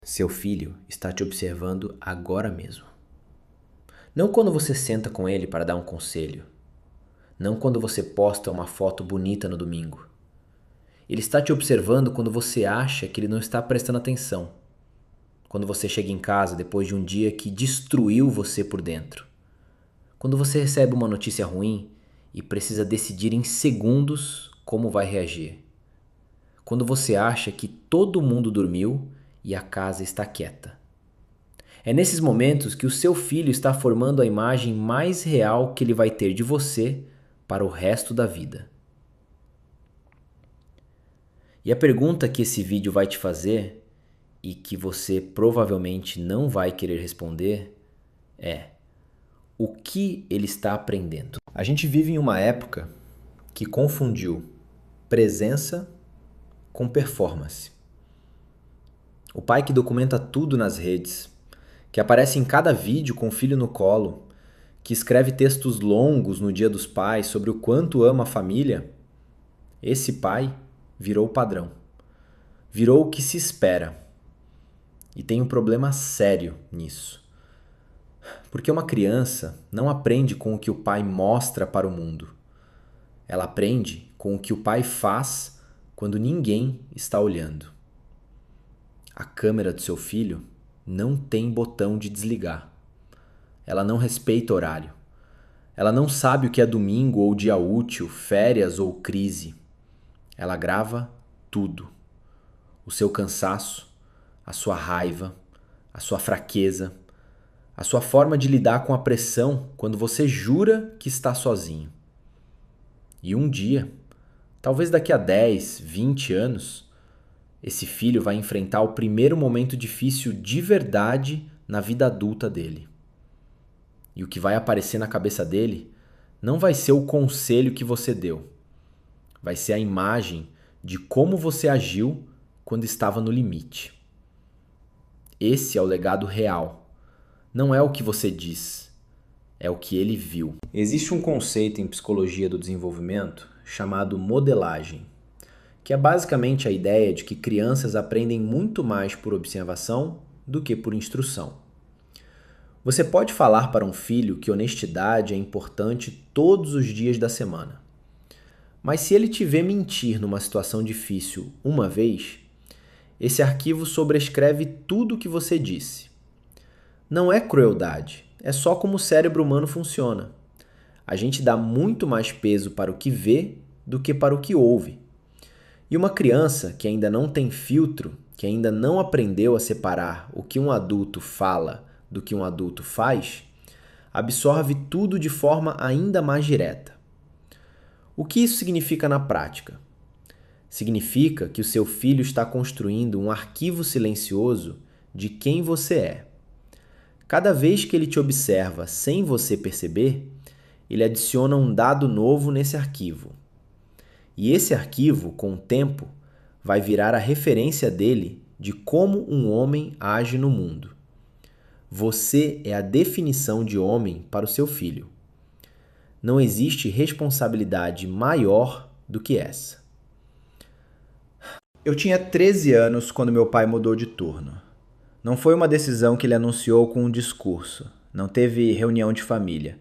Seu filho está te observando agora mesmo. Não quando você senta com ele para dar um conselho. Não quando você posta uma foto bonita no domingo. Ele está te observando quando você acha que ele não está prestando atenção. Quando você chega em casa depois de um dia que destruiu você por dentro. Quando você recebe uma notícia ruim e precisa decidir em segundos como vai reagir. Quando você acha que todo mundo dormiu e a casa está quieta. É nesses momentos que o seu filho está formando a imagem mais real que ele vai ter de você para o resto da vida. E a pergunta que esse vídeo vai te fazer e que você provavelmente não vai querer responder é: o que ele está aprendendo? A gente vive em uma época que confundiu presença com performance. O pai que documenta tudo nas redes, que aparece em cada vídeo com o filho no colo, que escreve textos longos no Dia dos Pais sobre o quanto ama a família, esse pai virou o padrão. Virou o que se espera. E tem um problema sério nisso. Porque uma criança não aprende com o que o pai mostra para o mundo. Ela aprende com o que o pai faz quando ninguém está olhando. A câmera do seu filho não tem botão de desligar. Ela não respeita horário. Ela não sabe o que é domingo ou dia útil, férias ou crise. Ela grava tudo. O seu cansaço, a sua raiva, a sua fraqueza, a sua forma de lidar com a pressão quando você jura que está sozinho. E um dia, talvez daqui a 10, 20 anos, esse filho vai enfrentar o primeiro momento difícil de verdade na vida adulta dele. E o que vai aparecer na cabeça dele não vai ser o conselho que você deu. Vai ser a imagem de como você agiu quando estava no limite. Esse é o legado real. Não é o que você diz, é o que ele viu. Existe um conceito em psicologia do desenvolvimento chamado modelagem, que é basicamente a ideia de que crianças aprendem muito mais por observação do que por instrução. Você pode falar para um filho que honestidade é importante todos os dias da semana. Mas se ele te vê mentir numa situação difícil uma vez, esse arquivo sobrescreve tudo o que você disse. Não é crueldade, é só como o cérebro humano funciona. A gente dá muito mais peso para o que vê do que para o que ouve. E uma criança que ainda não tem filtro, que ainda não aprendeu a separar o que um adulto fala do que um adulto faz, absorve tudo de forma ainda mais direta. O que isso significa na prática? Significa que o seu filho está construindo um arquivo silencioso de quem você é. Cada vez que ele te observa sem você perceber, ele adiciona um dado novo nesse arquivo. E esse arquivo, com o tempo, vai virar a referência dele de como um homem age no mundo. Você é a definição de homem para o seu filho. Não existe responsabilidade maior do que essa. Eu tinha 13 anos quando meu pai mudou de turno. Não foi uma decisão que ele anunciou com um discurso. Não teve reunião de família.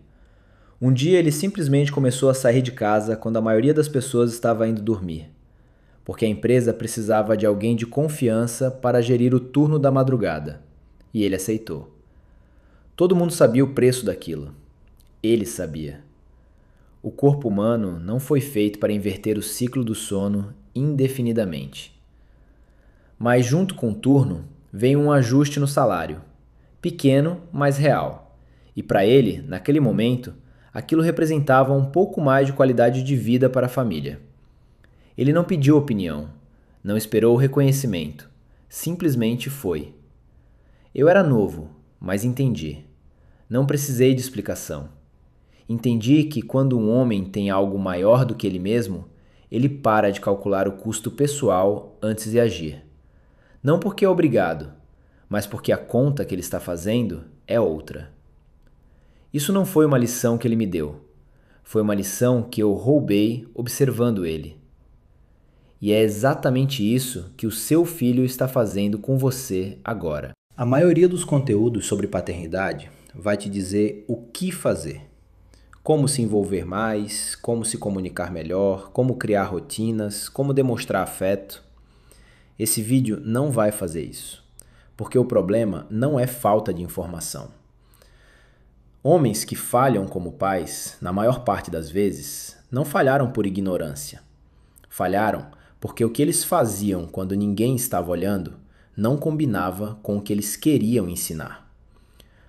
Um dia ele simplesmente começou a sair de casa quando a maioria das pessoas estava indo dormir, porque a empresa precisava de alguém de confiança para gerir o turno da madrugada. E ele aceitou. Todo mundo sabia o preço daquilo. Ele sabia. O corpo humano não foi feito para inverter o ciclo do sono indefinidamente. Mas junto com o turno, veio um ajuste no salário. Pequeno, mas real. E para ele, naquele momento, aquilo representava um pouco mais de qualidade de vida para a família. Ele não pediu opinião, não esperou o reconhecimento. Simplesmente foi. Eu era novo, mas entendi. Não precisei de explicação. Entendi que quando um homem tem algo maior do que ele mesmo, ele para de calcular o custo pessoal antes de agir. Não porque é obrigado, mas porque a conta que ele está fazendo é outra. Isso não foi uma lição que ele me deu. Foi uma lição que eu roubei observando ele. E é exatamente isso que o seu filho está fazendo com você agora. A maioria dos conteúdos sobre paternidade vai te dizer o que fazer. Como se envolver mais, como se comunicar melhor, como criar rotinas, como demonstrar afeto. Esse vídeo não vai fazer isso, porque o problema não é falta de informação. Homens que falham como pais, na maior parte das vezes, não falharam por ignorância. Falharam porque o que eles faziam quando ninguém estava olhando não combinava com o que eles queriam ensinar.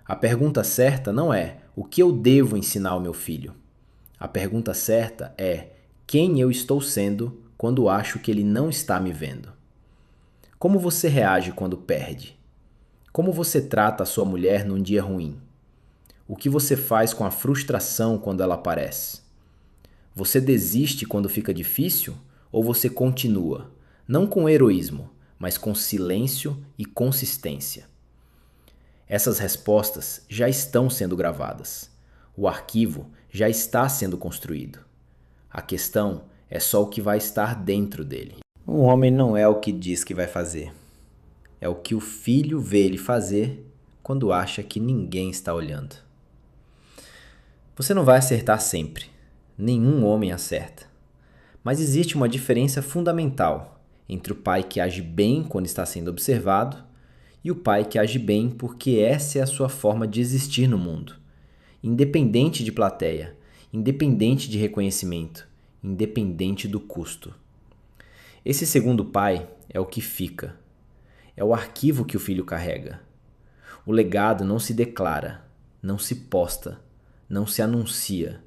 A pergunta certa não é o que eu devo ensinar ao meu filho. A pergunta certa é quem eu estou sendo quando acho que ele não está me vendo. Como você reage quando perde? Como você trata a sua mulher num dia ruim? O que você faz com a frustração quando ela aparece? Você desiste quando fica difícil ou você continua, não com heroísmo, mas com silêncio e consistência? Essas respostas já estão sendo gravadas. O arquivo já está sendo construído. A questão é só o que vai estar dentro dele. Um homem não é o que diz que vai fazer. É o que o filho vê ele fazer quando acha que ninguém está olhando. Você não vai acertar sempre. Nenhum homem acerta. Mas existe uma diferença fundamental entre o pai que age bem quando está sendo observado e o pai que age bem porque essa é a sua forma de existir no mundo. Independente de plateia, independente de reconhecimento, independente do custo. Esse segundo pai é o que fica. É o arquivo que o filho carrega. O legado não se declara, não se posta, não se anuncia.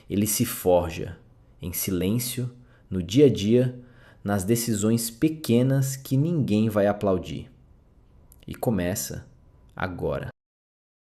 Ele se forja em silêncio, no dia a dia, nas decisões pequenas que ninguém vai aplaudir. E começa agora.